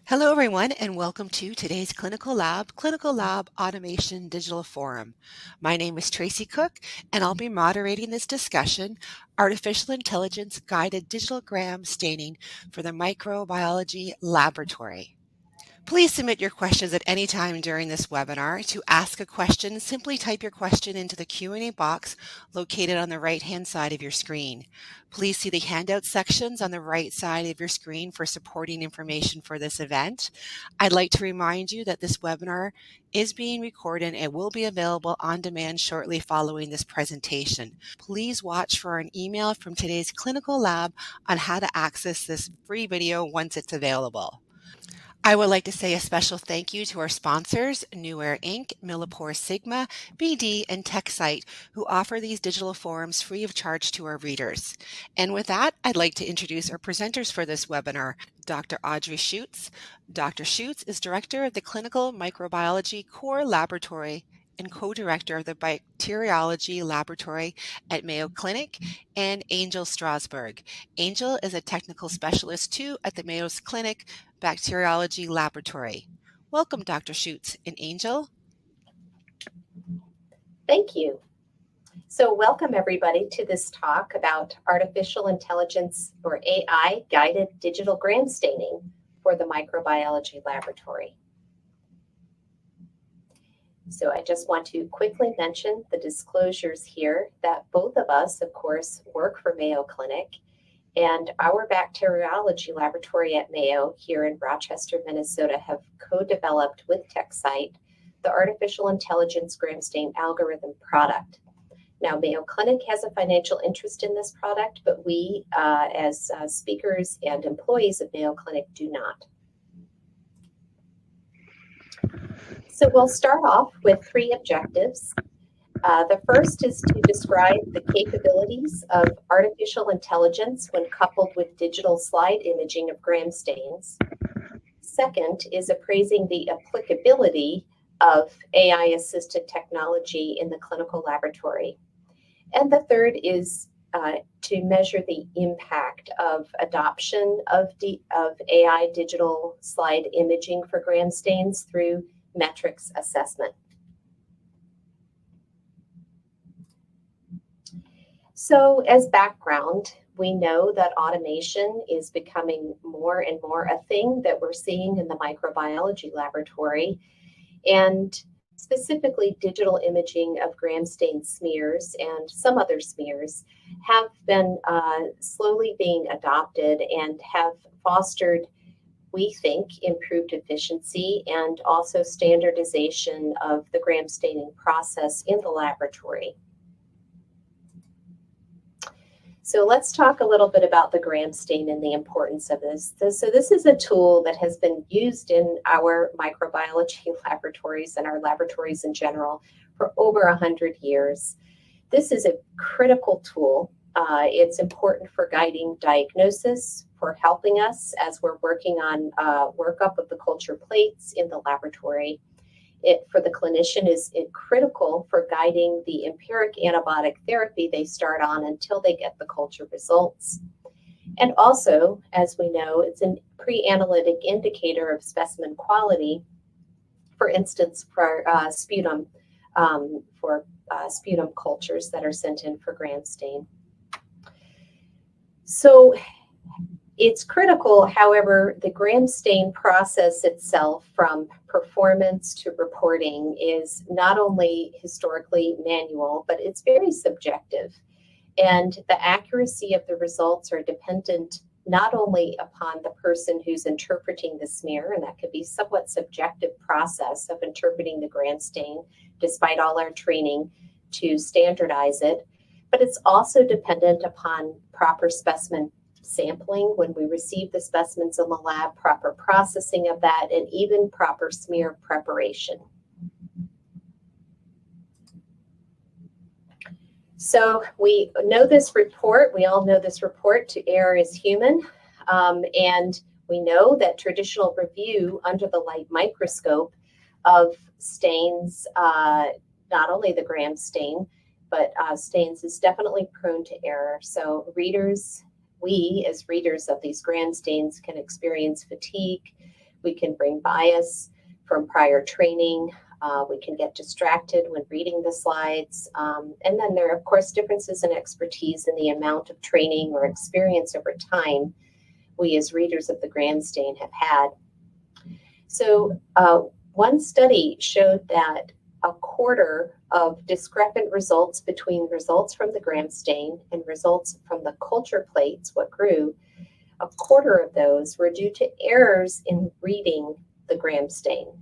Hello, everyone, and welcome to today's Clinical Lab Automation Digital Forum. My name is Tracy Cook, and I'll be moderating this discussion, Artificial Intelligence Guided Digital Gram Staining for the Microbiology Laboratory. Please submit your questions at any time during this webinar. To ask a question, simply type your question into the Q&A box located on the right-hand side of your screen. Please see the handout sections on the right side of your screen for supporting information for this event. I'd like to remind you that this webinar is being recorded and will be available on demand shortly following this presentation. Please watch for an email from today's Clinical Lab on how to access this free video once it's available. I would like to say a special thank you to our sponsors, Newair Inc., Millipore Sigma, BD, and TechSite, who offer these digital forums free of charge to our readers. And with that, I'd like to introduce our presenters for this webinar, Dr. Audrey Schuetz. Dr. Schuetz is Director of the Clinical Microbiology Core Laboratory and co-director of the Bacteriology Laboratory at Mayo Clinic, and Angel Strasburg. Angel is a technical specialist too at the Mayo Clinic Bacteriology Laboratory. Welcome, Dr. Schuetz and Angel. Thank you. So welcome everybody to this talk about artificial intelligence or AI guided digital gram staining for the microbiology laboratory. So I just want to quickly mention the disclosures here that both of us, of course, work for Mayo Clinic, and our bacteriology laboratory at Mayo here in Rochester, Minnesota, have co-developed with TechSite the artificial intelligence gram stain algorithm product. Now, Mayo Clinic has a financial interest in this product, but we as speakers and employees of Mayo Clinic do not. So we'll start off with three objectives. The first is to describe the capabilities of artificial intelligence when coupled with digital slide imaging of gram stains. Second is appraising the applicability of AI-assisted technology in the clinical laboratory. And the third is to measure the impact of adoption of AI digital slide imaging for gram stains through metrics assessment. So as background, we know that automation is becoming more and more a thing that we're seeing in the microbiology laboratory, and specifically digital imaging of gram stain smears and some other smears have been slowly being adopted and have fostered, we think, improved efficiency and also standardization of the gram staining process in the laboratory. So let's talk a little bit about the gram stain and the importance of this. So this is a tool that has been used in our microbiology laboratories and our laboratories in general for over 100 years. This is a critical tool. It's important for guiding diagnosis, for helping us as we're working on workup of the culture plates in the laboratory. It, for the clinician, is critical for guiding the empiric antibiotic therapy they start on until they get the culture results. And also, as we know, it's a pre-analytic indicator of specimen quality, for instance, for sputum cultures that are sent in for gram stain. So it's critical, however, the gram stain process itself, from performance to reporting, is not only historically manual, but it's very subjective. And the accuracy of the results are dependent not only upon the person who's interpreting the smear, and that could be somewhat subjective process of interpreting the gram stain, despite all our training to standardize it, but it's also dependent upon proper specimen sampling when we receive the specimens in the lab, proper processing of that, and even proper smear preparation. So we know this report, we all know this report, to err is human, and we know that traditional review under the light microscope of stains, not only the gram stain, but stains, is definitely prone to error. So readers, we as readers of these gram stains, can experience fatigue, We can bring bias from prior training. We can get distracted when reading the slides. And then there are, of course, differences in expertise in the amount of training or experience over time we as readers of the Gramstain have had. So one study showed that a quarter of discrepant results between results from the Gramstain and results from the culture plates, what grew, a quarter of those were due to errors in reading the Gramstain.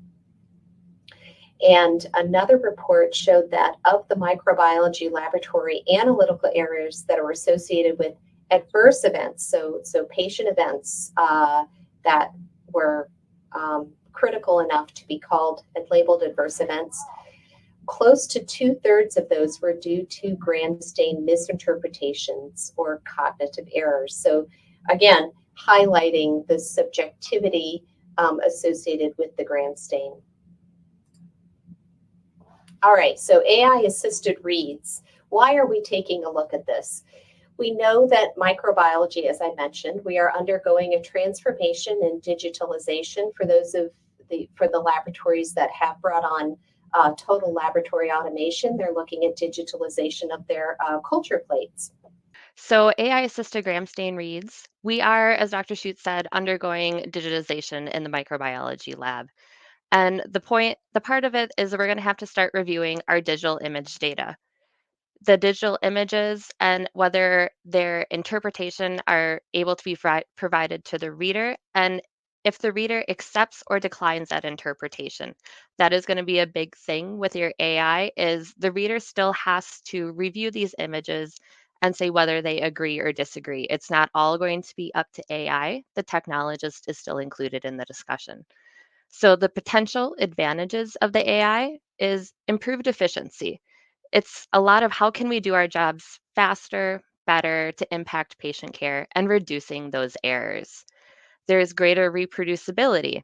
And another report showed that of the microbiology laboratory analytical errors that are associated with adverse events, so patient events that were critical enough to be called and labeled adverse events, close to 2/3 of those were due to Gramstain misinterpretations or cognitive errors. So again, highlighting the subjectivity associated with the Gramstain. All right, so AI-assisted reads. Why are we taking a look at this? We know that microbiology, as I mentioned, we are undergoing a transformation and digitalization for the laboratories that have brought on total laboratory automation. They're looking at digitalization of their culture plates. So AI-assisted Gram-stain reads, we are, as Dr. Schuetz said, undergoing digitization in the microbiology lab. And the part of it is that we're going to have to start reviewing our digital image data. The digital images and whether their interpretation are able to be provided to the reader, and if the reader accepts or declines that interpretation. That is going to be a big thing with your AI, is the reader still has to review these images and say whether they agree or disagree. It's not all going to be up to AI. The technologist is still included in the discussion. So the potential advantages of the AI is improved efficiency. It's a lot of how can we do our jobs faster, better to impact patient care and reducing those errors. There's greater reproducibility.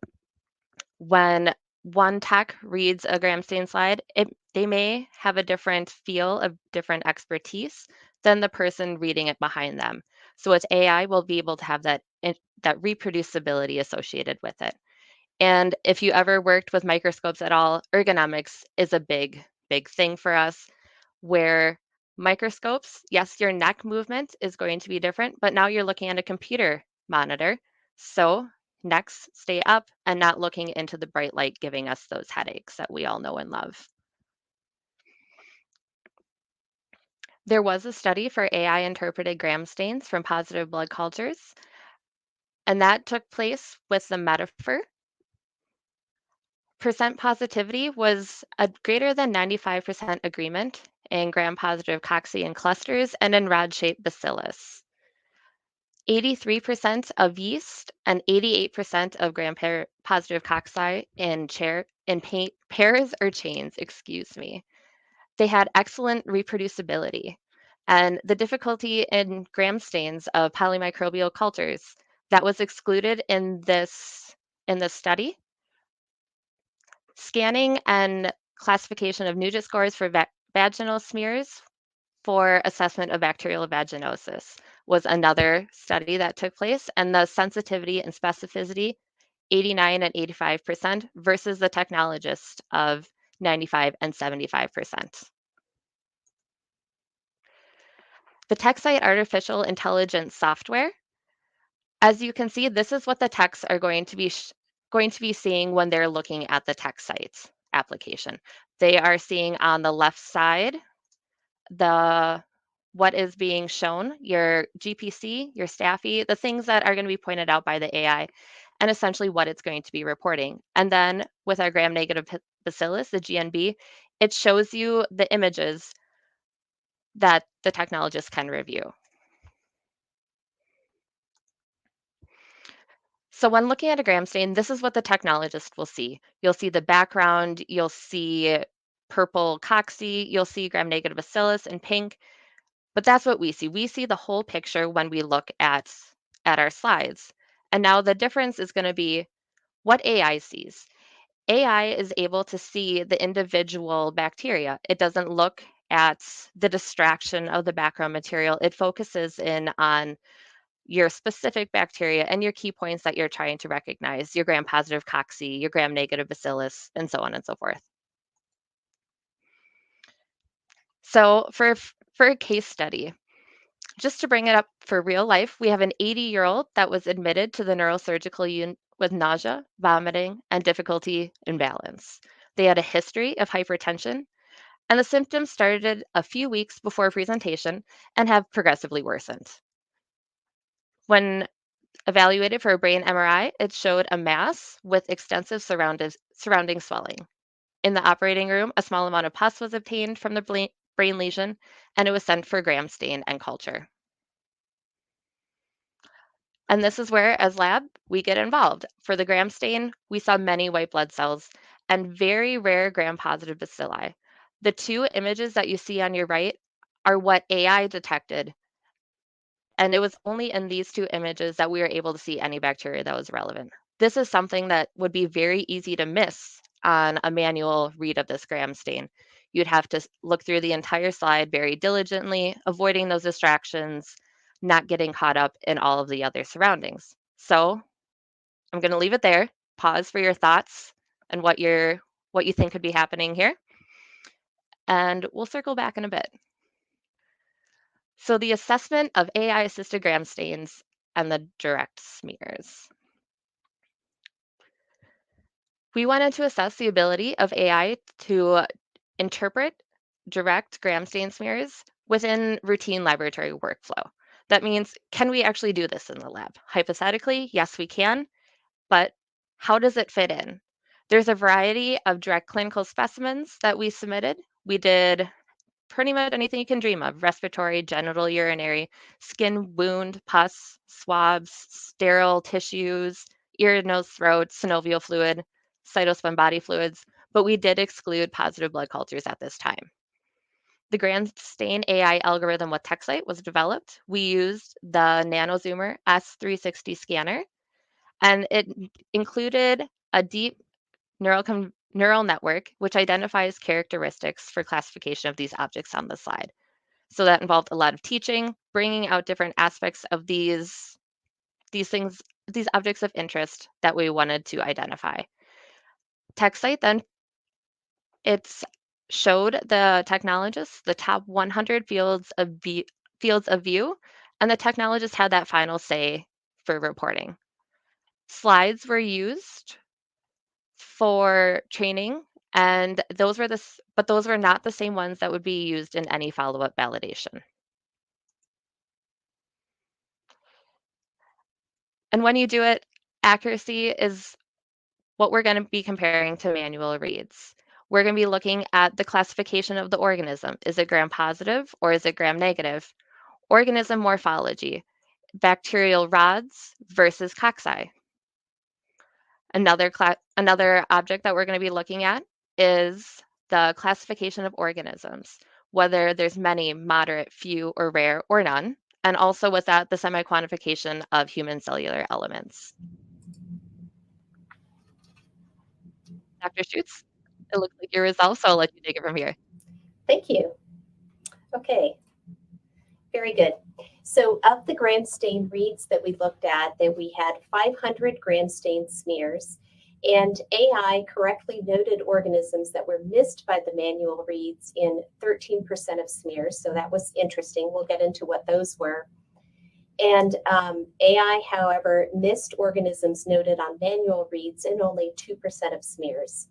When one tech reads a Gram-stain slide, they may have a different feel, a different expertise than the person reading it behind them. So with AI, we'll be able to have that reproducibility associated with it. And if you ever worked with microscopes at all, ergonomics is a big, big thing for us, where microscopes, yes, your neck movement is going to be different, but now you're looking at a computer monitor. So necks stay up and not looking into the bright light, giving us those headaches that we all know and love. There was a study for AI interpreted gram stains from positive blood cultures, and that took place with the metaphor. Percent positivity was a greater than 95% agreement in gram-positive cocci clusters and in rod-shaped bacillus. 83% of yeast and 88% of gram-positive cocci in pairs or chains, excuse me. They had excellent reproducibility. And the difficulty in gram stains of polymicrobial cultures that was excluded in this study. Scanning and classification of Nugent scores for vaginal smears for assessment of bacterial vaginosis was another study that took place, and the sensitivity and specificity 89 and 85% versus the technologist of 95 and 75%. The TechSite artificial intelligence software, as you can see, this is what the techs are going to be seeing when they're looking at the TechSite application. They are seeing on the left side what is being shown, your GPC, your Staffy, the things that are going to be pointed out by the AI, and essentially what it's going to be reporting. And then with our gram-negative bacillus, the GNB, it shows you the images that the technologist can review. So when looking at a gram stain, this is what the technologist will see. You'll see the background, you'll see purple cocci, you'll see gram-negative bacillus in pink, but that's what we see. We see the whole picture when we look at our slides. And now the difference is going to be what AI sees. AI is able to see the individual bacteria. It doesn't look at the distraction of the background material. It focuses in on your specific bacteria and your key points that you're trying to recognize, your gram-positive cocci, your gram-negative bacillus, and so on and so forth. So for a case study, just to bring it up for real life, we have an 80-year-old that was admitted to the neurosurgical unit with nausea, vomiting, and difficulty in balance. They had a history of hypertension, and the symptoms started a few weeks before presentation and have progressively worsened. When evaluated for a brain MRI, it showed a mass with extensive surrounding swelling. In the operating room, a small amount of pus was obtained from the brain lesion, and it was sent for gram stain and culture. And this is where, as lab, we get involved. For the gram stain, we saw many white blood cells and very rare gram-positive bacilli. The two images that you see on your right are what AI detected, and it was only in these two images that we were able to see any bacteria that was relevant. This is something that would be very easy to miss on a manual read of this gram stain. You'd have to look through the entire slide very diligently, avoiding those distractions, not getting caught up in all of the other surroundings. So I'm going to leave it there. Pause for your thoughts and what you think could be happening here, and we'll circle back in a bit. So the assessment of AI-assisted gram stains and the direct smears. We wanted to assess the ability of AI to interpret direct gram stain smears within routine laboratory workflow. That means, can we actually do this in the lab? Hypothetically, yes, we can, but how does it fit in? There's a variety of direct clinical specimens that we submitted. We did pretty much anything you can dream of: respiratory, genital, urinary, skin, wound, pus, swabs, sterile tissues, ear, nose, throat, synovial fluid, cytosplum body fluids, but we did exclude positive blood cultures at this time. The gram stain AI algorithm with TechSite was developed. We used the NanoZoomer S360 scanner, and it included a deep neural network which identifies characteristics for classification of these objects on the slide. So that involved a lot of teaching, bringing out different aspects of these things, these objects of interest that we wanted to identify. TechSite then it's showed the technologists the top 100 fields of view, and the technologists had that final say for reporting. Slides were used for training, and those were not the same ones that would be used in any follow-up validation. And when you do it, accuracy is what we're going to be comparing to manual reads. We're going to be looking at the classification of the organism. Is it gram-positive or is it gram-negative? Organism morphology, bacterial rods versus cocci. Another object that we're going to be looking at is the classification of organisms, whether there's many, moderate, few, or rare, or none, and also was that the semi-quantification of human cellular elements. Dr. Schuetz, it looks like your results, so I'll let you take it from here. Thank you. Okay, very good. So of the gram stain reads that we looked at, that we had 500 gram stain smears, and AI correctly noted organisms that were missed by the manual reads in 13% of smears. So that was interesting. We'll get into what those were. And AI, however, missed organisms noted on manual reads in only 2% of smears.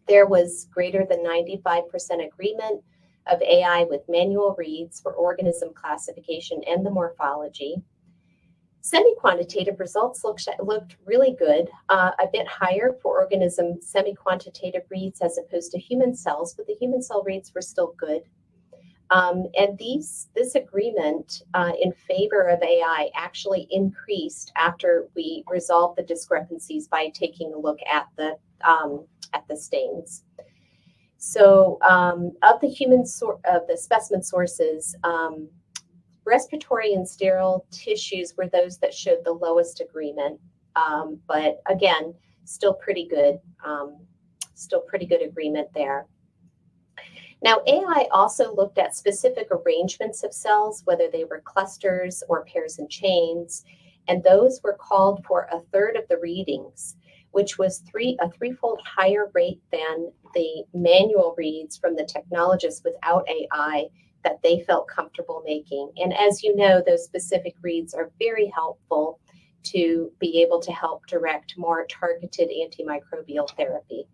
There was greater than 95% agreement of AI with manual reads for organism classification and the morphology. Semi-quantitative results looked really good, a bit higher for organism semi-quantitative reads as opposed to human cells, but the human cell reads were still good. And this agreement in favor of AI actually increased after we resolved the discrepancies by taking a look at the stains. So of the specimen sources, respiratory and sterile tissues were those that showed the lowest agreement, but again, still pretty good agreement there. Now, AI also looked at specific arrangements of cells, whether they were clusters or pairs and chains, and those were called for a third of the readings, which was a threefold higher rate than the manual reads from the technologists without AI that they felt comfortable making. And as you know, those specific reads are very helpful to be able to help direct more targeted antimicrobial therapy.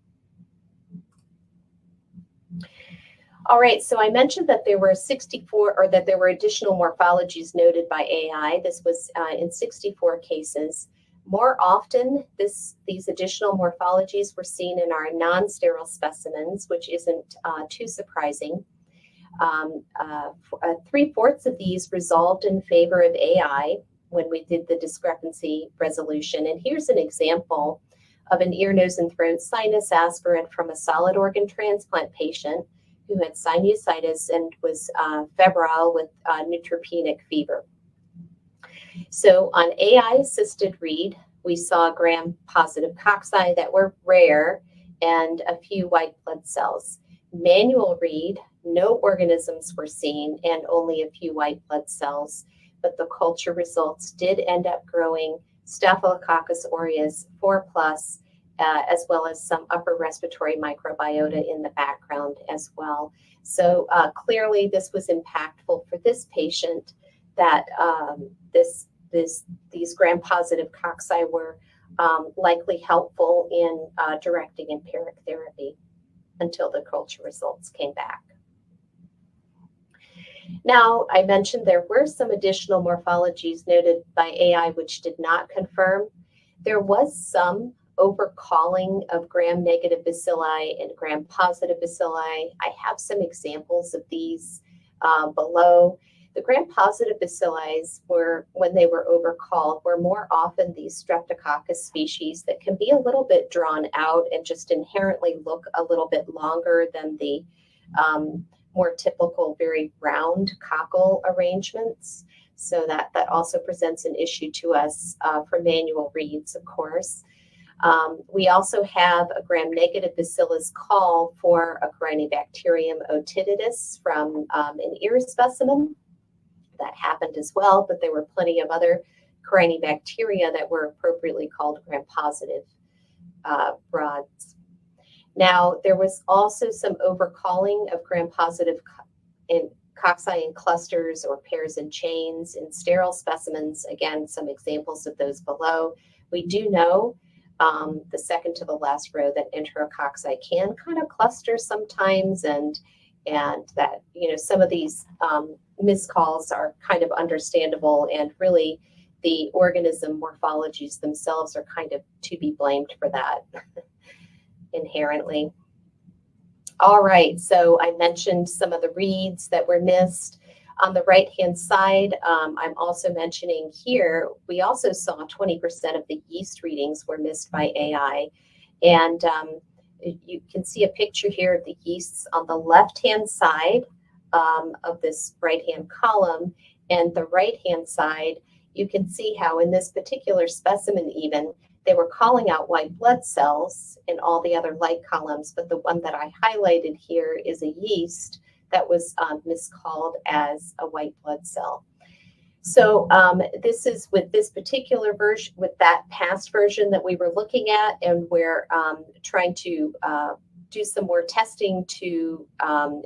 All right, so I mentioned that there were 64, or that there were additional morphologies noted by AI. This was in 64 cases. More often, these additional morphologies were seen in our non-sterile specimens, which isn't too surprising. 3/4 of these resolved in favor of AI when we did the discrepancy resolution. And here's an example of an ear, nose, and throat sinus aspirate from a solid organ transplant patient who had sinusitis and was febrile with neutropenic fever. So on AI-assisted read, we saw gram-positive cocci that were rare and a few white blood cells. Manual read, no organisms were seen and only a few white blood cells, but the culture results did end up growing Staphylococcus aureus 4+, as well as some upper respiratory microbiota in the background as well. So clearly this was impactful for this patient, that these gram-positive cocci were likely helpful in directing empiric therapy until the culture results came back. Now, I mentioned there were some additional morphologies noted by AI which did not confirm. There was some overcalling of gram-negative bacilli and gram-positive bacilli. I have some examples of these below. The gram-positive bacilli were, when they were overcalled, were more often these Streptococcus species that can be a little bit drawn out and just inherently look a little bit longer than the more typical, very round cockle arrangements. So that also presents an issue to us for manual reads, of course. We also have a gram-negative bacillus call for a Corynebacterium otitidis from an ear specimen. That happened as well, but there were plenty of other Corynebacteria that were appropriately called gram-positive rods. Now, there was also some overcalling of gram-positive cocci in clusters or pairs and chains in sterile specimens. Again, some examples of those below. We do know, the second to the last row, that enterococci can kind of cluster sometimes, and that, you know, some of these miscalls are kind of understandable, and really the organism morphologies themselves are kind of to be blamed for that inherently. All right, so I mentioned some of the reads that were missed. On the right-hand side, I'm also mentioning here, we also saw 20% of the yeast readings were missed by AI. And you can see a picture here of the yeasts on the left-hand side of this right-hand column, and the right-hand side, you can see how in this particular specimen even, they were calling out white blood cells in all the other light columns, but the one that I highlighted here is a yeast that was miscalled as a white blood cell. So this is with this particular version, with that past version that we were looking at, and we're trying to do some more testing to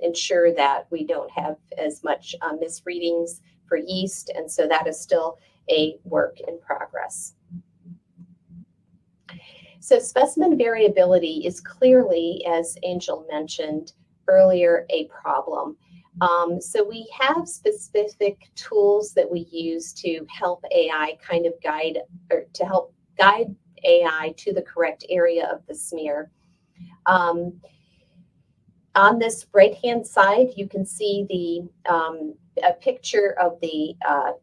ensure that we don't have as much misreadings for yeast, and so that is still a work in progress. So specimen variability is clearly, as Angel mentioned earlier, a problem. So we have specific tools that we use to help AI kind of guide, or to help guide AI to the correct area of the smear. On this right-hand side, you can see a picture of the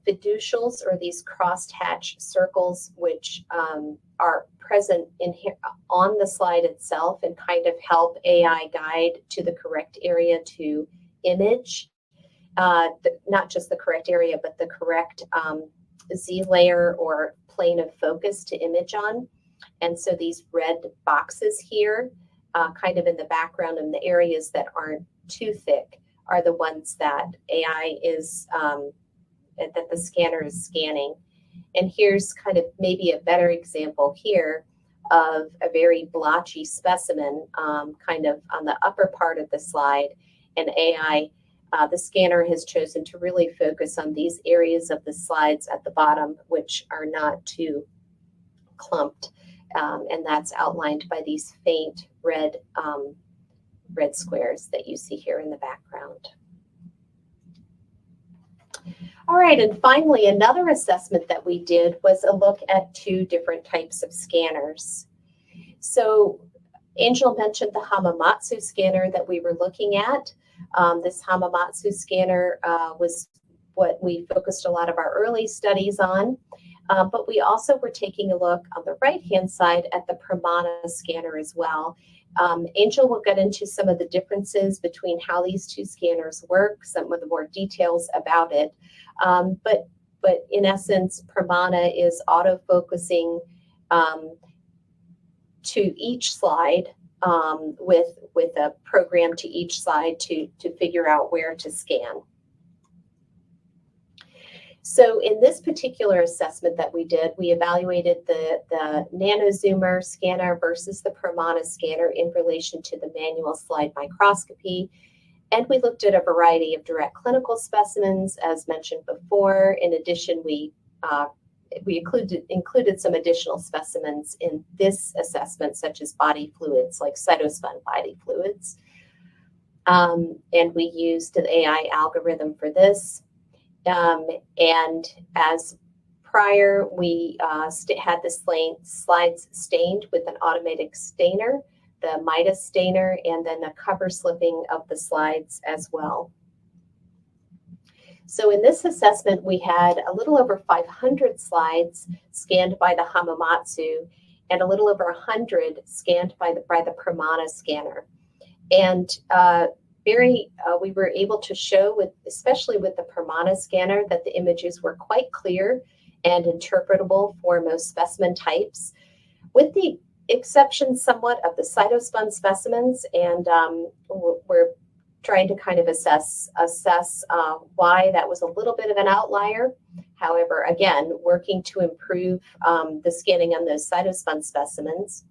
fiducials, or these crosshatch circles, which are present in here on the slide itself, and kind of help AI guide to the correct area to image, not just the correct area, but the correct Z layer or plane of focus to image on. And so these red boxes here, kind of in the background in the areas that aren't too thick are the ones that AI is, that the scanner is scanning. And here's kind of maybe a better example here of a very blotchy specimen, kind of on the upper part of the slide. And AI, the scanner has chosen to really focus on these areas of the slides at the bottom, which are not too clumped. And that's outlined by these faint red squares that you see here in the background. All right, and finally, another assessment that we did was a look at two different types of scanners. So Angel mentioned the Hamamatsu scanner that we were looking at. This Hamamatsu scanner was what we focused a lot of our early studies on, but we also were taking a look on the right-hand side at the Pramana scanner as well. Angel will get into some of the differences between how these two scanners work, some of the more details about it. But in essence, Pramana is auto-focusing to each slide with a program to each slide to figure out where to scan. So in this particular assessment that we did, we evaluated the NanoZoomer scanner versus the Pramana scanner in relation to the manual slide microscopy. And we looked at a variety of direct clinical specimens, as mentioned before. In addition, we included some additional specimens in this assessment, such as body fluids, like cytospun body fluids. And we used an AI algorithm for this. And as prior, we had the slides stained with an automatic stainer, the Midas stainer, and then a cover slipping of the slides as well. So in this assessment, we had a little over 500 slides scanned by the Hamamatsu and a little over 100 scanned by the Pramana scanner. And we were able to show, especially with the Pramana scanner, that the images were quite clear and interpretable for most specimen types, with the exception somewhat of the cytospun specimens. And we're trying to kind of assess why that was a little bit of an outlier. However, again, working to improve the scanning on those cytospun specimens.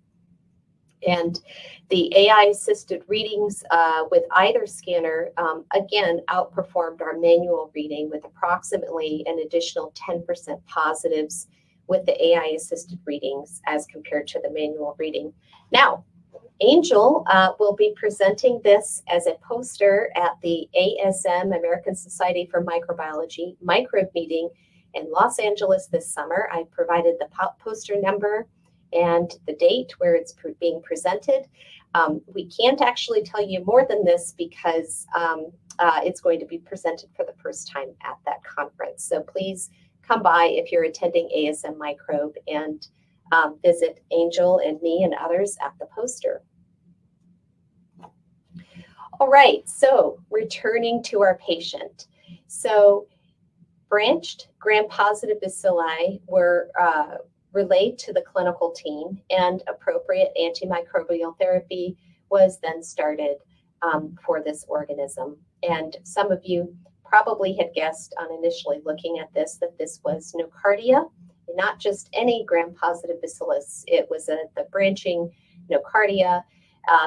And the AI-assisted readings with either scanner, again, outperformed our manual reading with approximately an additional 10% positives with the AI-assisted readings as compared to the manual reading. Now, Angel will be presenting this as a poster at the ASM, American Society for Microbiology, microbe meeting in Los Angeles this summer. I provided the poster number and the date where it's being presented. We can't actually tell you more than this because it's going to be presented for the first time at that conference. So please come by if you're attending ASM Microbe and visit Angel and me and others at the poster. All right, so returning to our patient. So branched gram-positive bacilli were relayed to the clinical team, and appropriate antimicrobial therapy was then started for this organism. And some of you probably had guessed on initially looking at this that this was nocardia, not just any gram-positive bacillus. It was the branching nocardia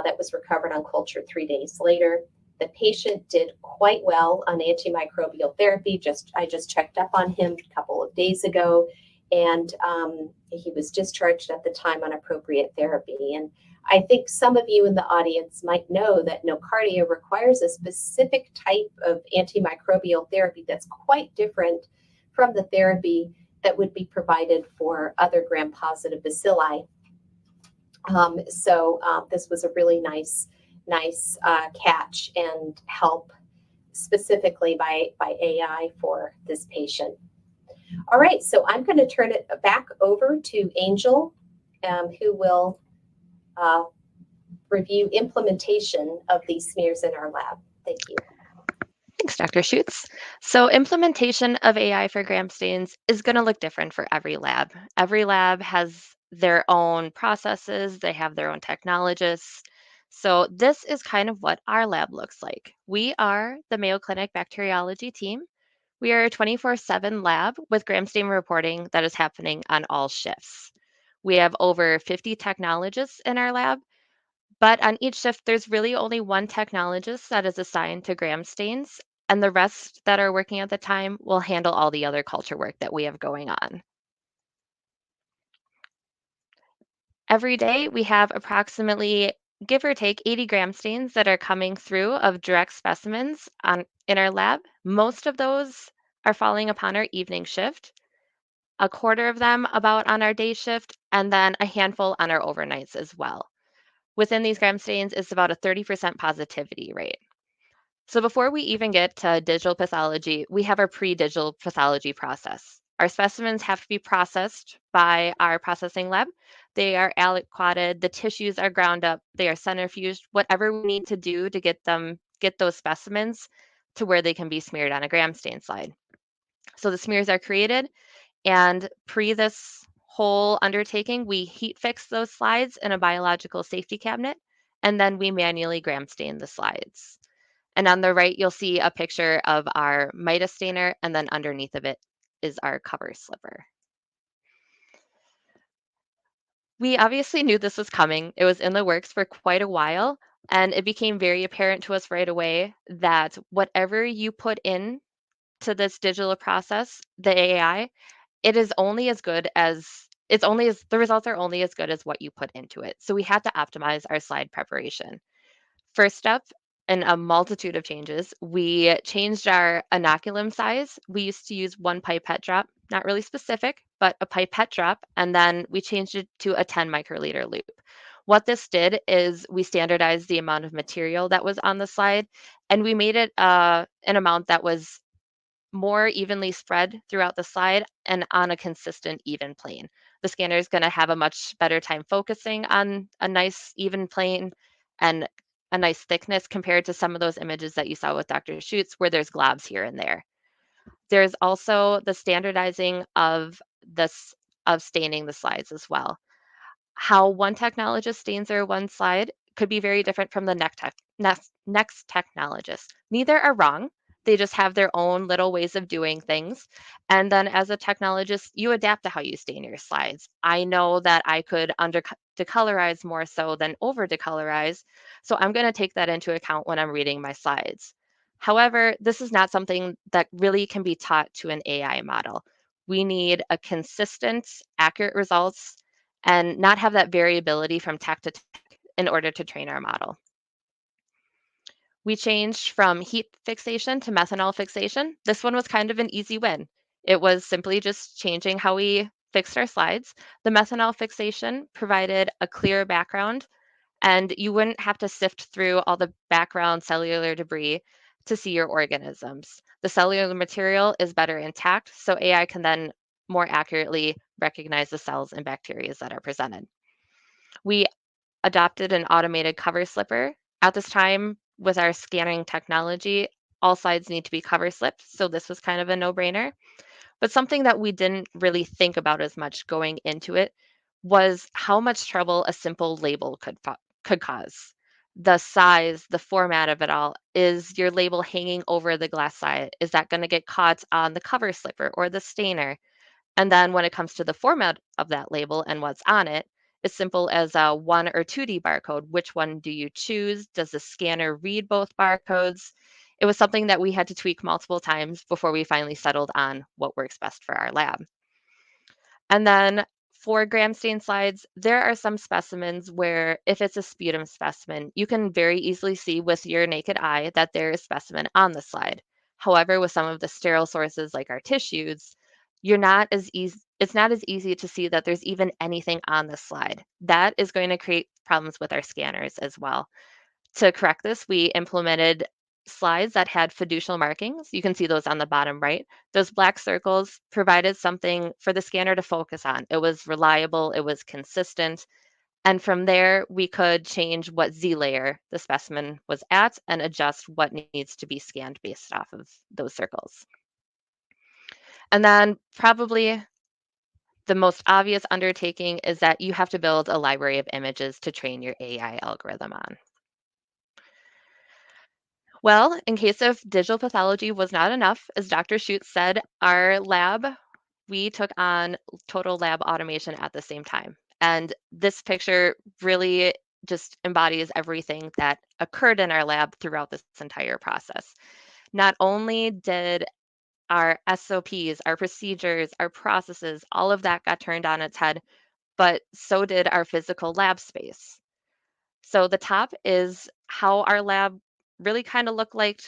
that was recovered on culture 3 days later. The patient did quite well on antimicrobial therapy. I just checked up on him a couple of days ago, and he was discharged at the time on appropriate therapy. And I think some of you in the audience might know that nocardia requires a specific type of antimicrobial therapy that's quite different from the therapy that would be provided for other gram-positive bacilli. So this was a really nice catch and help specifically by AI for this patient. All right, so I'm going to turn it back over to Angel, who will review implementation of these smears in our lab. Thank you. Thanks, Dr. Schuetz. So implementation of AI for gram stains is going to look different for every lab. Every lab has their own processes. They have their own technologists. So this is kind of what our lab looks like. We are the Mayo Clinic bacteriology team. We are a 24/7 lab with gram stain reporting that is happening on all shifts. We have over 50 technologists in our lab, but on each shift, there's really only one technologist that is assigned to gram stains, and the rest that are working at the time will handle all the other culture work that we have going on. Every day, we have approximately, give or take, 80 gram stains that are coming through of direct specimens in our lab. Most of those are falling upon our evening shift, a quarter of them about on our day shift, and then a handful on our overnights as well. Within these gram stains is about a 30% positivity rate. So before we even get to digital pathology, we have our pre-digital pathology process. Our specimens have to be processed by our processing lab. They are aliquoted, the tissues are ground up, they are centrifuged, whatever we need to do to get those specimens to where they can be smeared on a gram stain slide. So the smears are created, and pre this whole undertaking, we heat fix those slides in a biological safety cabinet, and then we manually gram stain the slides. And on the right, you'll see a picture of our Midas stainer, and then underneath of it is our cover slipper. We obviously knew this was coming. It was in the works for quite a while, and it became very apparent to us right away that whatever you put in to this digital process, the AI, it is only as good as it's only as the results are only as good as what you put into it. So we had to optimize our slide preparation. First up, in a multitude of changes, we changed our inoculum size. We used to use one pipette drop, not really specific, but a pipette drop, and then we changed it to a 10 microliter loop. What this did is we standardized the amount of material that was on the slide, and we made it an amount that was more evenly spread throughout the slide and on a consistent even plane. The scanner is going to have a much better time focusing on a nice even plane and a nice thickness compared to some of those images that you saw with Dr. Schuetz where there's globs here and there. There's also the standardizing of this of staining the slides as well. How one technologist stains their one slide could be very different from the next technologist. Neither are wrong. They just have their own little ways of doing things. And then as a technologist, you adapt to how you stain your slides. I know that I could under decolorize more so than over decolorize. So I'm going to take that into account when I'm reading my slides. However, this is not something that really can be taught to an AI model. We need a consistent, accurate results and not have that variability from tech to tech in order to train our model. We changed from heat fixation to methanol fixation. This one was kind of an easy win. It was simply just changing how we fixed our slides. The methanol fixation provided a clear background, and you wouldn't have to sift through all the background cellular debris to see your organisms. The cellular material is better intact, so AI can then more accurately recognize the cells and bacteria that are presented. We adopted an automated cover slipper. At this time, with our scanning technology, all slides need to be cover slipped, so this was kind of a no-brainer. But something that we didn't really think about as much going into it was how much trouble a simple label could cause. The size, the format of it all. Is your label hanging over the glass slide? Is that going to get caught on the cover slipper or the stainer? And then when it comes to the format of that label and what's on it, as simple as a 1 or 2D barcode. Which one do you choose? Does the scanner read both barcodes? It was something that we had to tweak multiple times before we finally settled on what works best for our lab. And then for gram stain slides, there are some specimens where if it's a sputum specimen, you can very easily see with your naked eye that there is specimen on the slide. However, with some of the sterile sources like our tissues, you're not as easy it's not as easy to see that there's even anything on the slide. That is going to create problems with our scanners as well. To correct this, we implemented slides that had fiducial markings. You can see those on the bottom right. Those black circles provided something for the scanner to focus on. It was reliable, it was consistent, and from there, we could change what Z layer the specimen was at and adjust what needs to be scanned based off of those circles. And then probably the most obvious undertaking is that you have to build a library of images to train your AI algorithm on. Well, in case if digital pathology was not enough, as Dr. Schuetz said, our lab, we took on total lab automation at the same time. And this picture really just embodies everything that occurred in our lab throughout this entire process. Not only did our SOPs, our procedures, our processes, all of that got turned on its head, but so did our physical lab space. So the top is how our lab really kind of looked like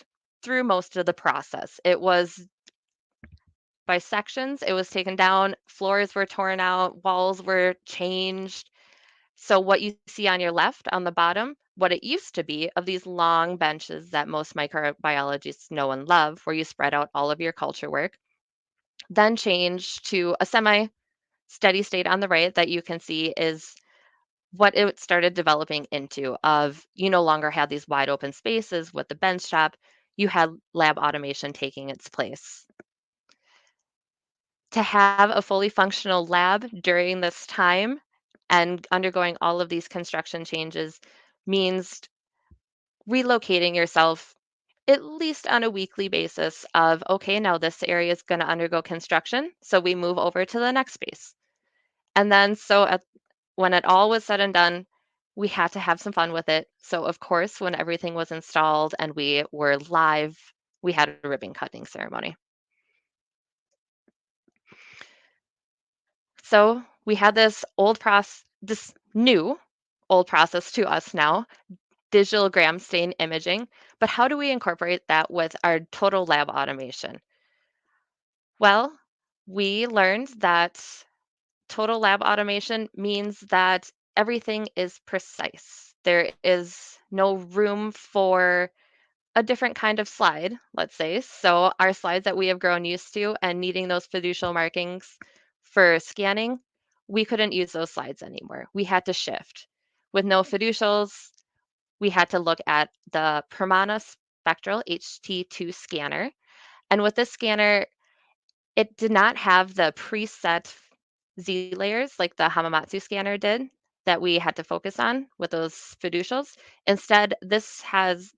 through most of the process. It was by sections, it was taken down, floors were torn out, walls were changed. So what you see on your left on the bottom, what it used to be of these long benches that most microbiologists know and love, where you spread out all of your culture work, then changed to a semi steady state on the right that you can see is what it started developing into of you no longer had these wide open spaces with the bench top, you had lab automation taking its place. To have a fully functional lab during this time and undergoing all of these construction changes means relocating yourself at least on a weekly basis of okay, now this area is going to undergo construction, so we move over to the next space. And then when it all was said and done, we had to have some fun with it. So, of course, when everything was installed and we were live, we had a ribbon cutting ceremony. So, we had this new old process to us now, digital gram stain imaging. But how do we incorporate that with our total lab automation? Well, we learned that total lab automation means that everything is precise. There is no room for a different kind of slide, let's say. So, our slides that we have grown used to and needing those fiducial markings for scanning, we couldn't use those slides anymore. We had to shift. With no fiducials, we had to look at the Permana Spectral HT2 scanner. And with this scanner, it did not have the preset Z layers like the Hamamatsu scanner did that we had to focus on with those fiducials. Instead, the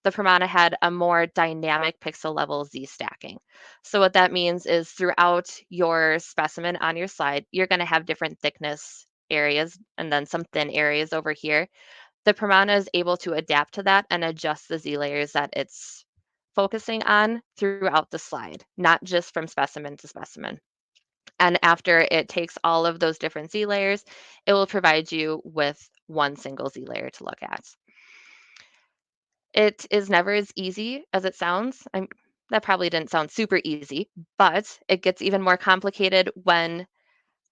Pramana had a more dynamic pixel level Z stacking. So what that means is throughout your specimen on your slide, you're going to have different thickness areas and then some thin areas over here. The Pramana is able to adapt to that and adjust the Z layers that it's focusing on throughout the slide, not just from specimen to specimen. And after it takes all of those different Z layers, it will provide you with one single Z layer to look at. It is never as easy as it sounds. That probably didn't sound super easy, but it gets even more complicated when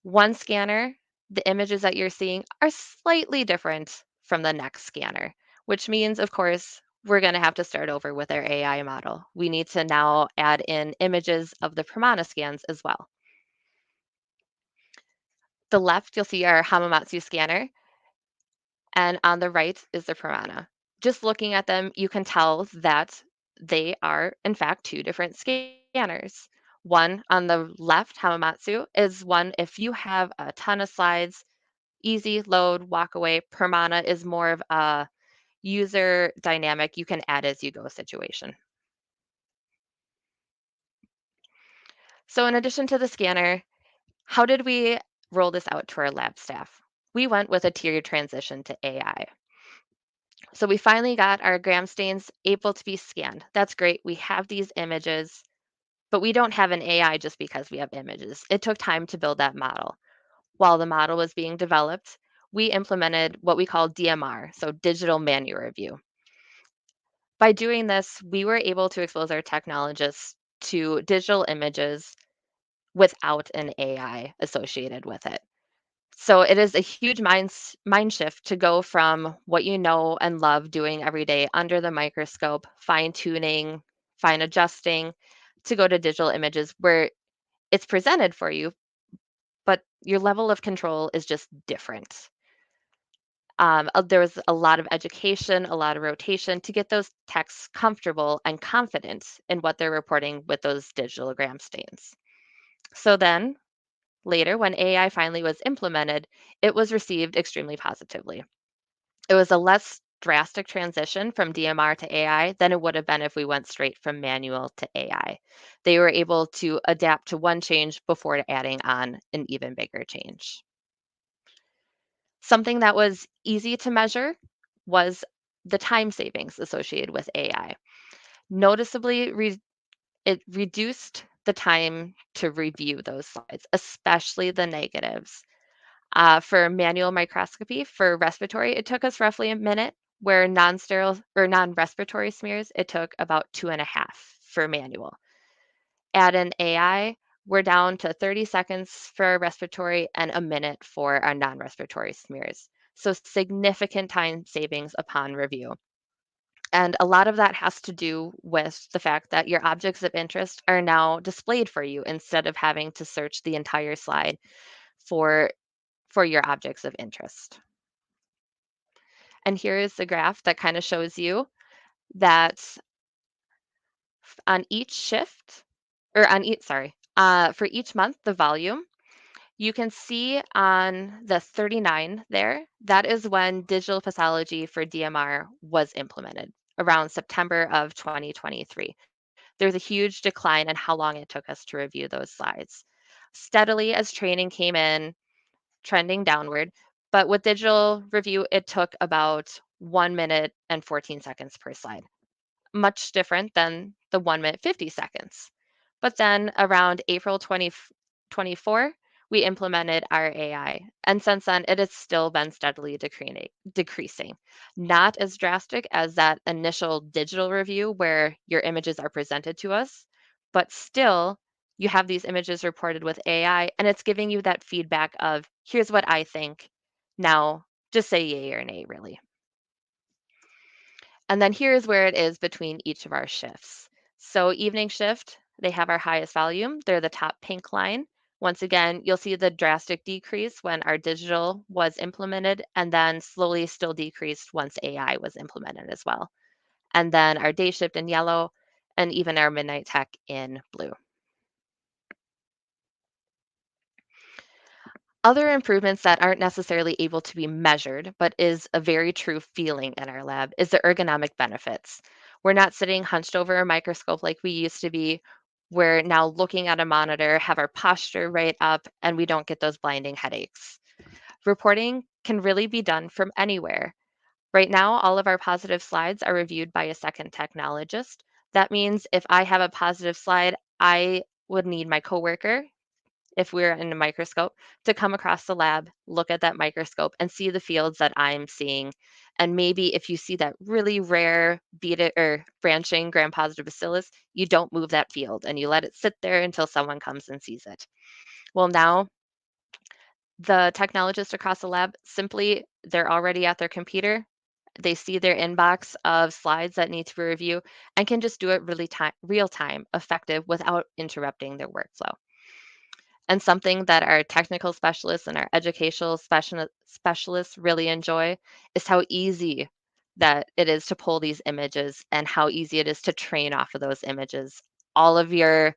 one scanner, the images that you're seeing are slightly different from the next scanner, which means, of course, we're going to have to start over with our AI model. We need to now add in images of the Pramana scans as well. The left, you'll see our Hamamatsu scanner, and on the right is the Pramana. Just looking at them, you can tell that they are, in fact, two different scanners. One on the left, Hamamatsu, is one if you have a ton of slides, easy, load, walk away. Pramana is more of a user dynamic, you can add as you go situation. So in addition to the scanner, how did we roll this out to our lab staff? We went with a tiered transition to AI. So we finally got our gram stains able to be scanned. That's great. We have these images, but we don't have an AI just because we have images. It took time to build that model. While the model was being developed, we implemented what we call DMR, so digital manual review. By doing this, we were able to expose our technologists to digital images without an AI associated with it. So it is a huge mind shift to go from what you know and love doing every day under the microscope, fine tuning, fine adjusting, to go to digital images where it's presented for you, but your level of control is just different. There was a lot of education, a lot of rotation to get those techs comfortable and confident in what they're reporting with those digital gram stains. So then later, when AI finally was implemented, it was received extremely positively. It was a less drastic transition from DMR to AI than it would have been if we went straight from manual to AI. They were able to adapt to one change before adding on an even bigger change. Something that was easy to measure was the time savings associated with AI. Noticeably, it reduced the time to review those slides, especially the negatives. For manual microscopy for respiratory, it took us roughly a minute, where non-sterile or non-respiratory smears, it took about 2.5 for manual. Add in AI, we're down to 30 seconds for respiratory and a minute for our non-respiratory smears. So significant time savings upon review. And a lot of that has to do with the fact that your objects of interest are now displayed for you instead of having to search the entire slide for, for your objects of interest. And here is the graph that kind of shows you that on each shift, or on each, sorry, for each month, the volume, you can see on the 39 there, that is when digital pathology for DMR was implemented around September of 2023. There's a huge decline in how long it took us to review those slides. Steadily as training came in, trending downward, but with digital review, it took about 1 minute and 14 seconds per slide, much different than the 1 minute 50 seconds. But then around April 2024, we implemented our AI. And since then, it has still been steadily decreasing. Not as drastic as that initial digital review where your images are presented to us, but still, you have these images reported with AI, and it's giving you that feedback of, here's what I think. Now, just say yay or nay, really. And then here's where it is between each of our shifts. So evening shift, they have our highest volume. They're the top pink line. Once again, you'll see the drastic decrease when our digital was implemented, and then slowly still decreased once AI was implemented as well. And then our day shift in yellow, and even our midnight tech in blue. Other improvements that aren't necessarily able to be measured, but is a very true feeling in our lab, is the ergonomic benefits. We're not sitting hunched over a microscope like we used to be. We're now looking at a monitor, have our posture right up, and we don't get those blinding headaches. Reporting can really be done from anywhere. Right now, all of our positive slides are reviewed by a second technologist. That means if I have a positive slide, I would need my coworker, if we're in a microscope, to come across the lab, look at that microscope, and see the fields that I'm seeing. And maybe if you see that really rare beta or branching gram-positive bacillus, you don't move that field and you let it sit there until someone comes and sees it. Well, now the technologists across the lab simply, they're already at their computer. They see their inbox of slides that need to be reviewed and can just do it really real time, effective, without interrupting their workflow. And something that our technical specialists and our educational specialists really enjoy is how easy that it is to pull these images and how easy it is to train off of those images. All of your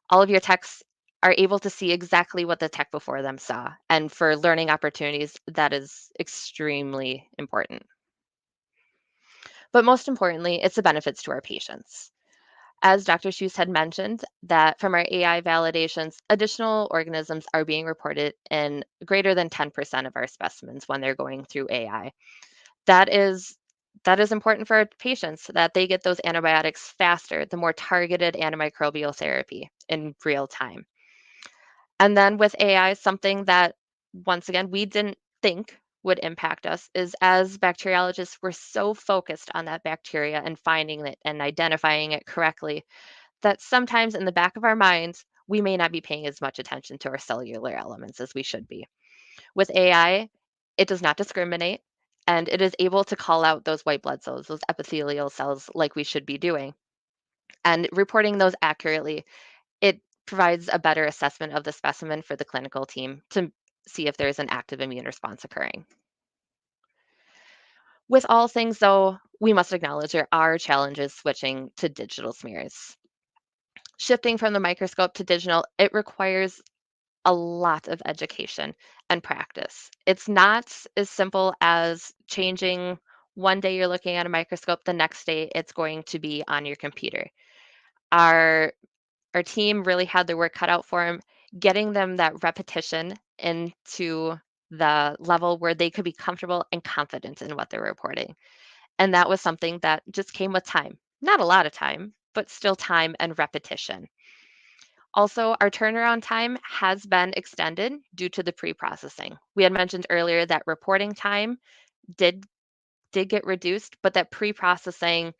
techs are able to see exactly what the tech before them saw. And for learning opportunities, that is extremely important. But most importantly, it's the benefits to our patients. As Dr. Schuetz had mentioned, that from our AI validations, additional organisms are being reported in greater than 10% of our specimens when they're going through AI. That is important for our patients, that they get those antibiotics faster, the more targeted antimicrobial therapy in real time. And then with AI, something that, once again, we didn't think would impact us is, as bacteriologists, we're so focused on that bacteria and finding it and identifying it correctly that sometimes in the back of our minds, we may not be paying as much attention to our cellular elements as we should be. With AI, it does not discriminate, and it is able to call out those white blood cells, those epithelial cells, like we should be doing. And reporting those accurately, it provides a better assessment of the specimen for the clinical team to see if there's an active immune response occurring. With all things, though, we must acknowledge there are challenges switching to digital smears. Shifting from the microscope to digital, it requires a lot of education and practice. It's not as simple as changing One day you're looking at a microscope, the next day it's going to be on your computer. Our our team really had their work cut out for them, getting them that repetition into the level where they could be comfortable and confident in what they're reporting. And that was something that just came with time. Not a lot of time, but still time and repetition. Also, our turnaround time has been extended due to the pre-processing. We had mentioned earlier that reporting time did did get reduced, but that pre-processing,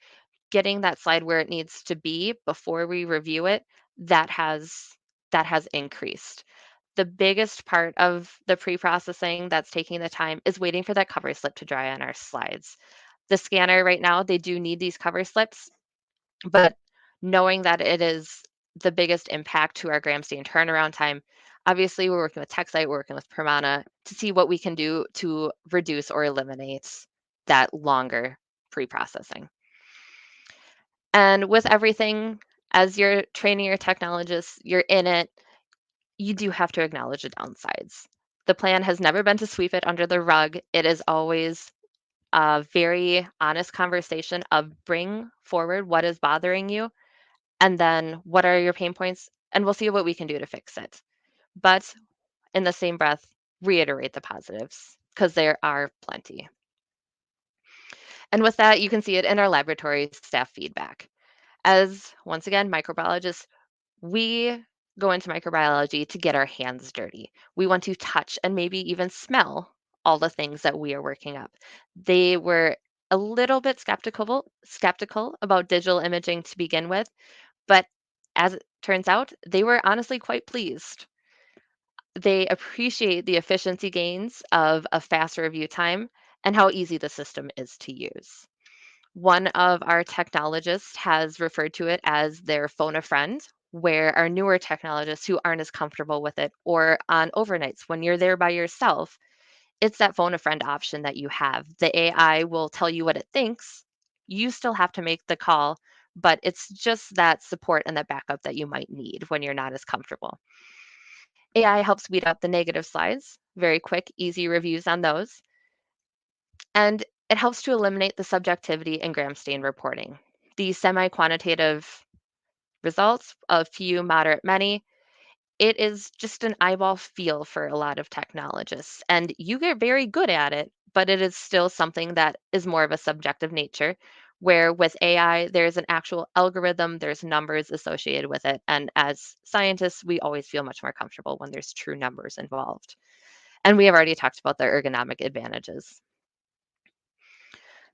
getting that slide where it needs to be before we review it, that has that has increased. The biggest part of the pre-processing that's taking the time is waiting for that cover slip to dry on our slides. The scanner right now, they do need these cover slips, but knowing that it is the biggest impact to our gram stain turnaround time, obviously we're working with TechSite, we're working with Permana to see what we can do to reduce or eliminate that longer pre-processing. And with everything, as you're training your technologists, you're in it, you do have to acknowledge the downsides. The plan has never been to sweep it under the rug. It is always a very honest conversation of bring forward what is bothering you and then what are your pain points, and we'll see what we can do to fix it. But in the same breath, reiterate the positives because there are plenty. And with that, you can see it in our laboratory staff feedback. As once again, microbiologists, we go into microbiology to get our hands dirty. We want to touch and maybe even smell all the things that we are working up. They were a little bit skeptical about digital imaging to begin with, but as it turns out, they were honestly quite pleased. They appreciate the efficiency gains of a faster review time and how easy the system is to use. One of our technologists has referred to it as their phone a friend, where our newer technologists who aren't as comfortable with it, or on overnights when you're there by yourself, it's that phone a friend option that you have. The AI will tell you what it thinks. You still have to make the call, but it's just that support and that backup that you might need when you're not as comfortable. AI helps weed out the negative slides, very quick, easy reviews on those. And it helps to eliminate the subjectivity in gram stain reporting. The semi quantitative results of few, moderate, many, it is just an eyeball feel for a lot of technologists. And you get very good at it, but it is still something that is more of a subjective nature. Where with AI, there's an actual algorithm, there's numbers associated with it. And as scientists, we always feel much more comfortable when there's true numbers involved. And we have already talked about the ergonomic advantages.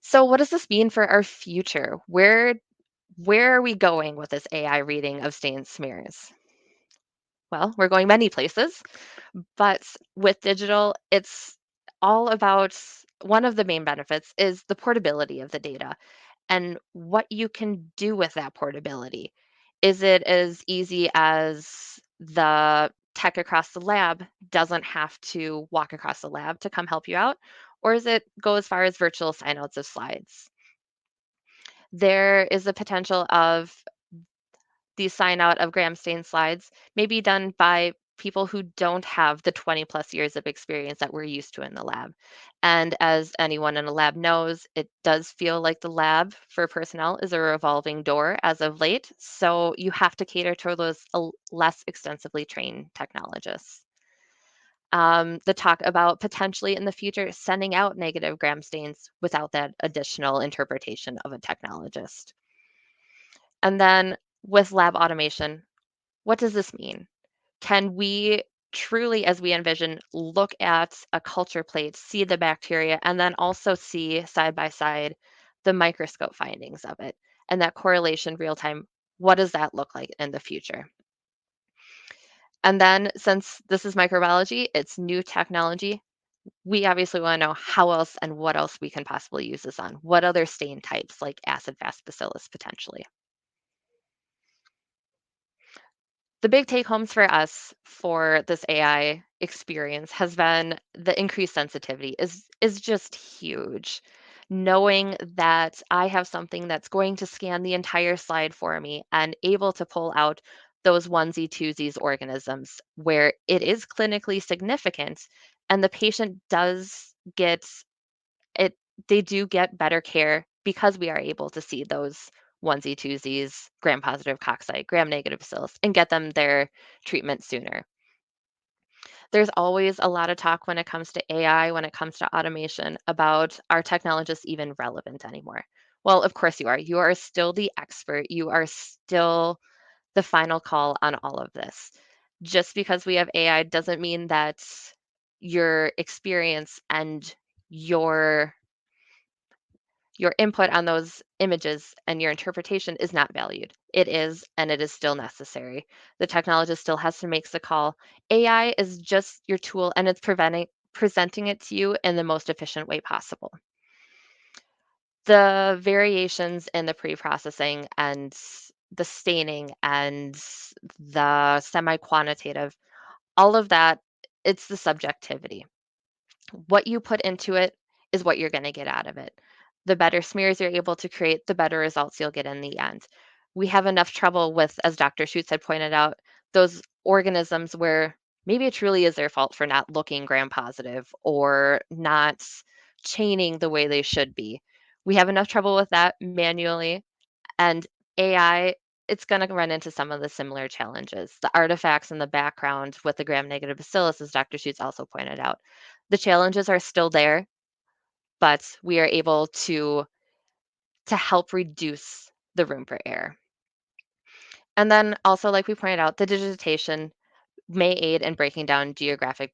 So what does this mean for our future? Where are we going with this AI reading of stain smears? Well, we're going many places, but with digital, it's all about one of the main benefits is the portability of the data and what you can do with that portability. Is it as easy as the tech across the lab doesn't have to walk across the lab to come help you out? Or is it go as far as virtual signouts of slides? There is a potential of the sign out of gram stain slides may be done by people who don't have the 20 plus years of experience that we're used to in the lab. And as anyone in a lab knows, it does feel like the lab for personnel is a revolving door as of late. So you have to cater to those less extensively trained technologists. The talk about potentially in the future sending out negative gram stains without that additional interpretation of a technologist. And then with lab automation, what does this mean? Can we truly, as we envision, look at a culture plate, see the bacteria, and then also see side by side the microscope findings of it and that correlation real time? What does that look like in the future? And then, since this is microbiology, it's new technology. We obviously want to know how else and what else we can possibly use this on. What other stain types, like acid fast bacillus, potentially? The big take homes for us for this AI experience has been the increased sensitivity is just huge. Knowing that I have something that's going to scan the entire slide for me and able to pull out those onesie twosies organisms where it is clinically significant and the patient does get it they do get better care because we are able to see those onesie twosies, gram-positive cocci, gram-negative bacillus, and get them their treatment sooner. There's always a lot of talk when it comes to AI, when it comes to automation, about are technologists even relevant anymore? Well, of course you are. You are still the expert. You are still the final call on all of this. Just because we have AI doesn't mean that your experience and your your input on those images and your interpretation is not valued. It is, and it is still necessary. The technologist still has to make the call. AI is just your tool, and it's presenting it to you in the most efficient way possible. The variations in the pre-processing and the staining and the semi-quantitative, all of that, it's the subjectivity. What you put into it is what you're going to get out of it. The better smears you're able to create, the better results you'll get in the end. We have enough trouble with, as Dr. Schuetz had pointed out, those organisms where maybe it truly is their fault for not looking gram positive or not chaining the way they should be. We have enough trouble with that manually, and AI, it's going to run into some of the similar challenges. The artifacts in the background with the gram-negative bacillus, as Dr. Schutz also pointed out, the challenges are still there, but we are able to help reduce the room for error. And then also, like we pointed out, the digitization may aid in breaking down geographic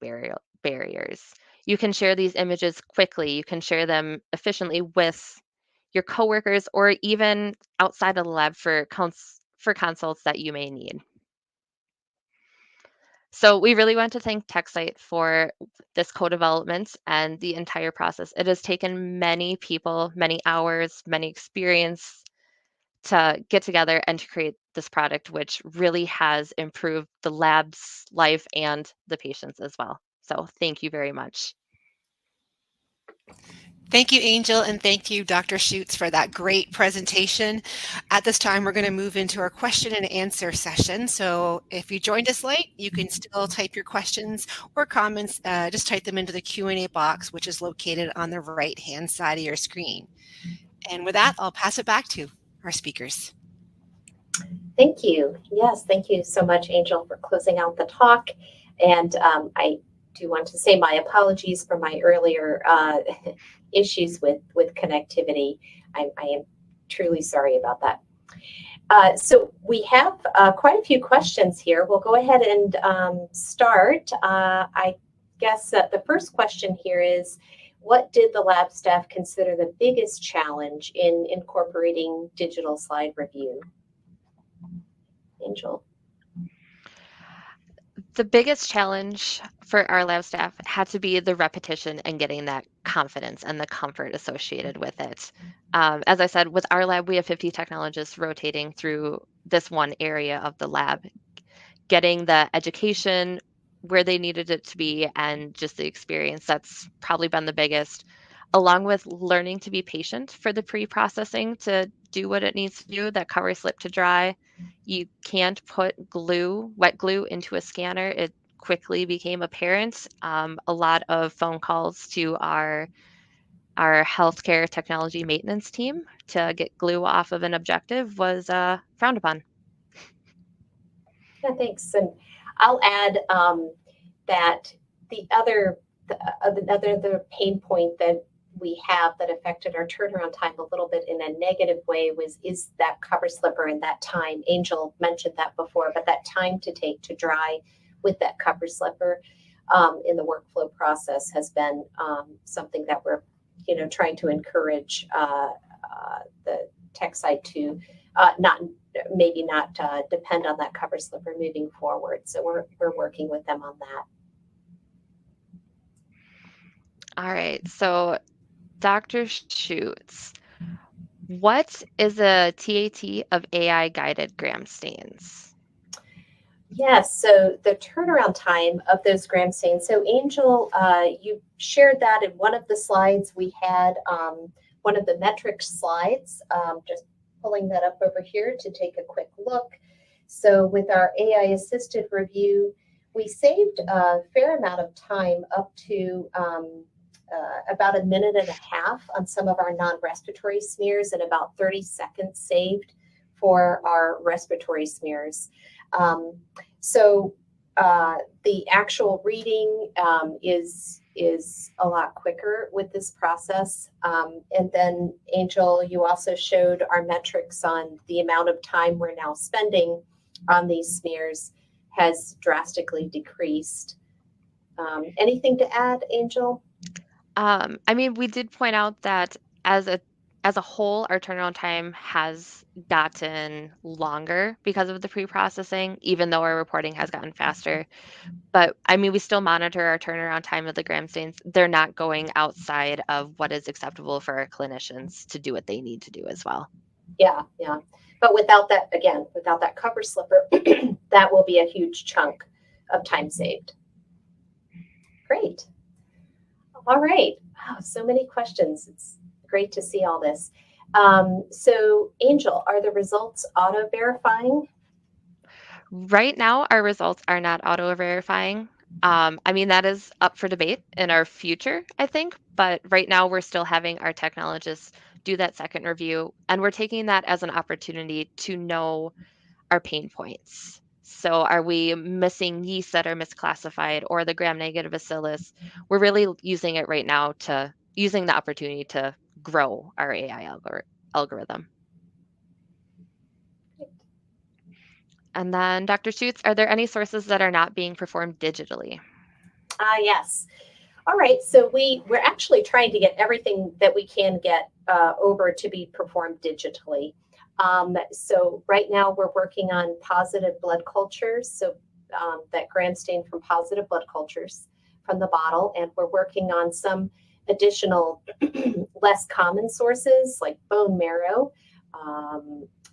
barriers. You can share these images quickly. You can share them efficiently with your coworkers or even outside of the lab for consults that you may need. So we really want to thank TechSite for this co-development and the entire process. It has taken many people, many hours, many experience to get together and to create this product, which really has improved the lab's life and the patient's as well. So thank you very much. Thank you, Angel, and thank you, Dr. Schuetz, for that great presentation. At this time, we're going to move into our question and answer session. So if you joined us late, you can still type your questions or comments, just type them into the Q&A box, which is located on the right-hand side of your screen. And with that, I'll pass it back to our speakers. Thank you. Yes, thank you so much, Angel, for closing out the talk. And I do want to say my apologies for my earlier issues with connectivity. I am truly sorry about that. So we have quite a few questions here. We'll go ahead and start. I guess the first question here is, what did the lab staff consider the biggest challenge in incorporating digital slide review? Angel? The biggest challenge for our lab staff had to be the repetition and getting that confidence and the comfort associated with it. As I said, with our lab, we have 50 technologists rotating through this one area of the lab, getting the education where they needed it to be and just the experience. That's probably been the biggest, along with learning to be patient for the pre-processing to do what it needs to do, that cover slip to dry. You can't put wet glue into a scanner. It quickly became apparent. A lot of phone calls to our healthcare technology maintenance team to get glue off of an objective was frowned upon. Yeah, thanks. And I'll add that the other pain point that we have that affected our turnaround time a little bit in a negative way is that cover slipper and that time. Angel mentioned that before, but that time to take to dry with that cover slipper in the workflow process has been something that we're trying to encourage the tech side to not depend on that cover slipper moving forward. So we're working with them on that. All right, so Dr. Schutz, what is a TAT of AI-guided gram stains? Yes, so the turnaround time of those gram stains. So Angel, you shared that in one of the slides. We had one of the metric slides, just pulling that up over here to take a quick look. So with our AI-assisted review, we saved a fair amount of time, up to about a minute and a half on some of our non-respiratory smears and about 30 seconds saved for our respiratory smears. So the actual reading is a lot quicker with this process. And then, Angel, you also showed our metrics on the amount of time we're now spending on these smears has drastically decreased. Anything to add, Angel? I mean, we did point out that as a whole, our turnaround time has gotten longer because of the pre-processing, even though our reporting has gotten faster. But I mean, we still monitor our turnaround time of the gram stains. They're not going outside of what is acceptable for our clinicians to do what they need to do as well. Yeah. But without that, again, without that cover slipper, that will be a huge chunk of time saved. Great. All right. Wow, so many questions. It's great to see all this. So, Angel, are the results auto-verifying? Right now, our results are not auto-verifying. I mean, that is up for debate in our future, I think. But right now, we're still having our technologists do that second review, and we're taking that as an opportunity to know our pain points. So, are we missing yeast that are misclassified or the gram-negative bacillus? We're really using it right now to using the opportunity to grow our AI algorithm. And then, Dr. Schuetz, are there any sources that are not being performed digitally? Yes. All right. So we're actually trying to get everything that we can get over to be performed digitally. So right now we're working on positive blood cultures. So that gram stain from positive blood cultures from the bottle. And we're working on some additional less common sources like bone marrow,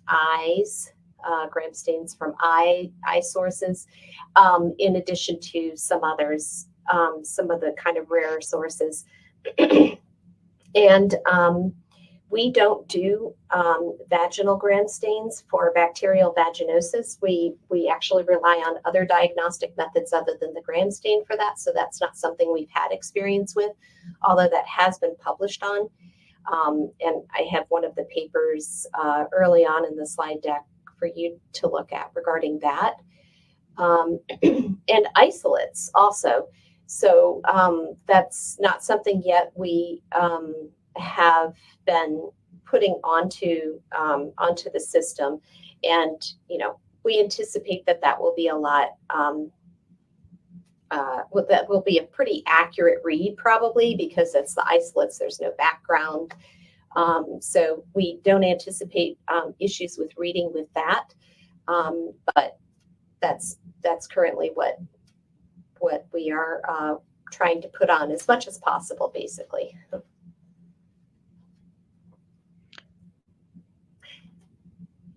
eyes, gram stains from eye sources, in addition to some others, some of the kind of rarer sources. And we don't do vaginal gram stains for bacterial vaginosis. We actually rely on other diagnostic methods other than the gram stain for that. So that's not something we've had experience with, although that has been published on. And I have one of the papers early on in the slide deck for you to look at regarding that. And isolates also. So that's not something yet we have been putting onto the system, and we anticipate that will be a lot. That will be a pretty accurate read probably because it's the isolates. There's no background, so we don't anticipate issues with reading with that. But that's currently what we are trying to put on as much as possible, basically.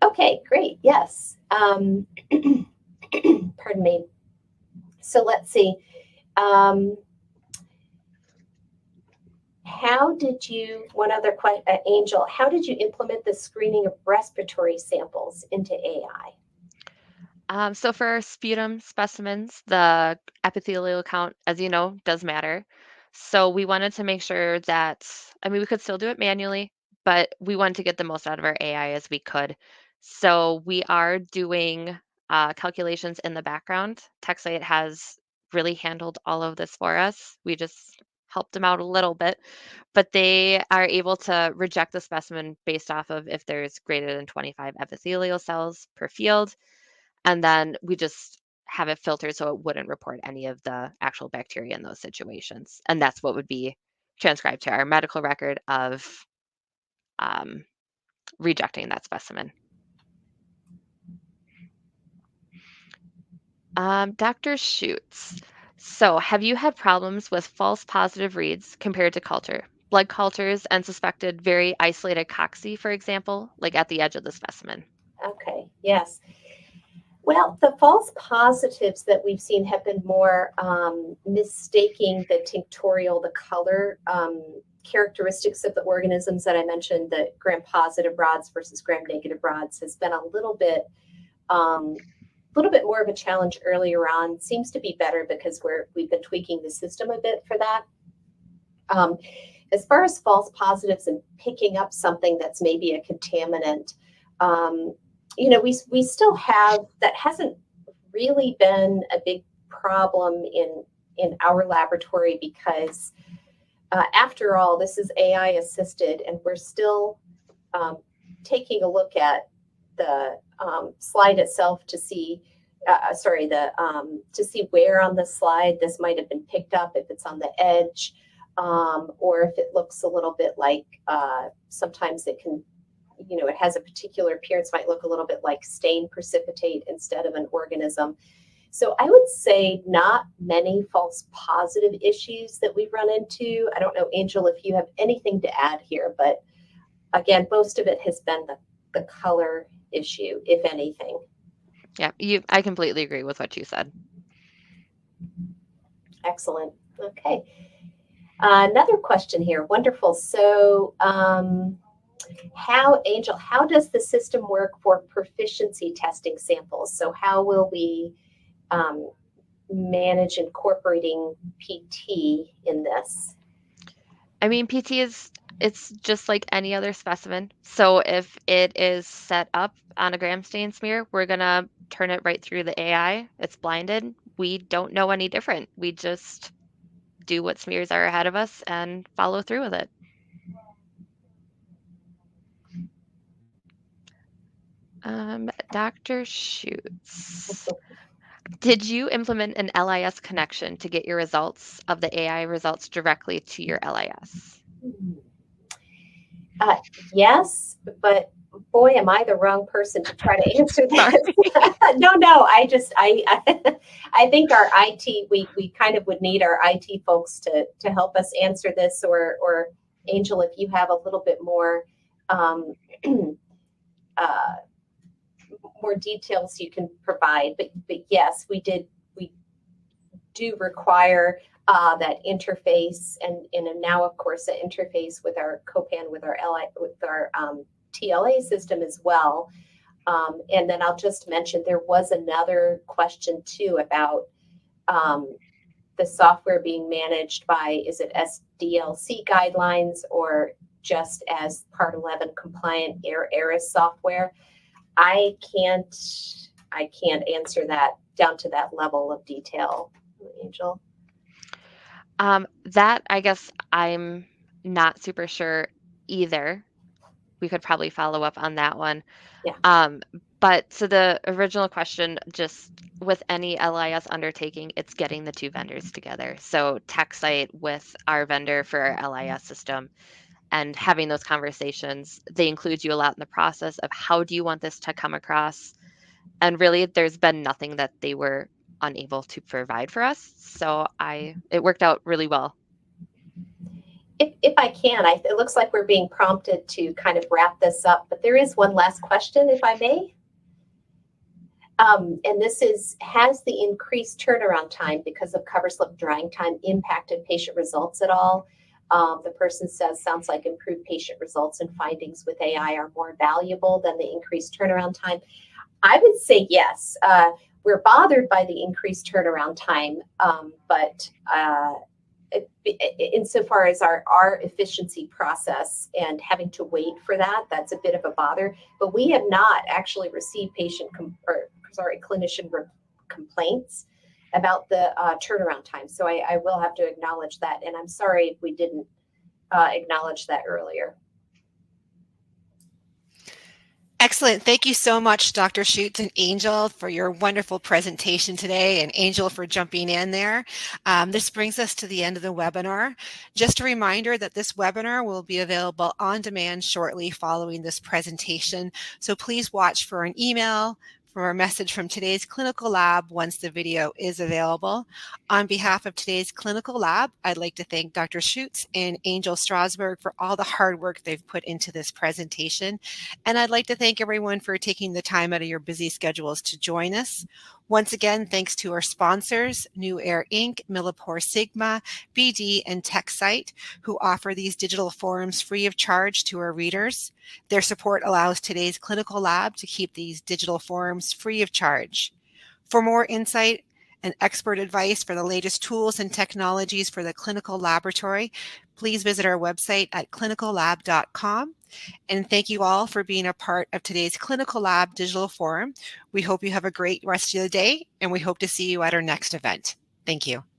Okay, great. Yes. Pardon me. So let's see. How did you, one other question, Angel, how did you implement the screening of respiratory samples into AI? So for our sputum specimens, the epithelial count, as you know, does matter. So we wanted to make sure that, I mean, we could still do it manually, but we wanted to get the most out of our AI as we could. So we are doing calculations in the background. TechSite has really handled all of this for us. We just helped them out a little bit, but they are able to reject the specimen based off of if there's greater than 25 epithelial cells per field. And then we just have it filtered so it wouldn't report any of the actual bacteria in those situations. And that's what would be transcribed to our medical record of rejecting that specimen. Dr. Schuetz, so have you had problems with false positive reads compared to culture? Blood cultures and suspected very isolated cocci, for example, like at the edge of the specimen? Okay, yes. Well, the false positives that we've seen have been more mistaking the tinctorial, the color characteristics of the organisms that I mentioned, the gram-positive rods versus gram-negative rods, has been a little bit more of a challenge earlier on. Seems to be better because we've been tweaking the system a bit for that. As far as false positives and picking up something that's maybe a contaminant, we still have, that hasn't really been a big problem in our laboratory because after all, this is AI assisted, and we're still taking a look at the slide itself to see, to see where on the slide this might have been picked up, if it's on the edge, or if it looks a little bit like, sometimes it can, it has a particular appearance, might look a little bit like stained precipitate instead of an organism. So I would say not many false positive issues that we've run into. I don't know, Angel, if you have anything to add here, but again, most of it has been the color issue, if anything. Yeah, I completely agree with what you said. Excellent. Okay. Another question here. Wonderful. So Angel, how does the system work for proficiency testing samples? So how will we manage incorporating PT in this? I mean, it's just like any other specimen. So if it is set up on a gram stain smear, we're gonna turn it right through the AI. It's blinded. We don't know any different. We just do what smears are ahead of us and follow through with it. Dr. Schuetz, did you implement an LIS connection to get your results of the AI results directly to your LIS? Yes, but boy, am I the wrong person to try to answer that. No, I think our IT, we kind of would need our IT folks to help us answer this, or Angel, if you have a little bit more more details you can provide. But yes, we do require that interface, and now of course the interface with our COPAN, with our TLA system as well. And then I'll just mention there was another question too about the software being managed by, is it SDLC guidelines or just as Part 11 compliant ARIS software? I can't answer that down to that level of detail, Angel. That, I guess I'm not super sure either. We could probably follow up on that one. Yeah. But so the original question, just with any LIS undertaking, it's getting the two vendors together. So TechSite with our vendor for our LIS system and having those conversations. They include you a lot in the process of how do you want this to come across? And really, there's been nothing that they were unable to provide for us. So it worked out really well. If I can, it looks like we're being prompted to kind of wrap this up, but there is one last question, if I may. And this is, has the increased turnaround time because of cover slip drying time impacted patient results at all? The person says, sounds like improved patient results and findings with AI are more valuable than the increased turnaround time. I would say yes. We're bothered by the increased turnaround time, but insofar as our efficiency process and having to wait for that, that's a bit of a bother. But we have not actually received clinician complaints about the turnaround time. So I will have to acknowledge that, and I'm sorry if we didn't acknowledge that earlier. Excellent. Thank you so much, Dr. Schuetz and Angel, for your wonderful presentation today, and Angel for jumping in there. This brings us to the end of the webinar. Just a reminder that this webinar will be available on demand shortly following this presentation. So please watch for an email for a message from today's clinical lab once the video is available. On behalf of today's clinical lab, I'd like to thank Dr. Schuetz and Angel Strasburg for all the hard work they've put into this presentation. And I'd like to thank everyone for taking the time out of your busy schedules to join us. Once again, thanks to our sponsors, New Air Inc., Millipore Sigma, BD, and TechSite, who offer these digital forums free of charge to our readers. Their support allows today's clinical lab to keep these digital forums free of charge. For more insight and expert advice for the latest tools and technologies for the clinical laboratory, please visit our website at clinicallab.com. And thank you all for being a part of today's Clinical Lab Digital Forum. We hope you have a great rest of the day, and we hope to see you at our next event. Thank you.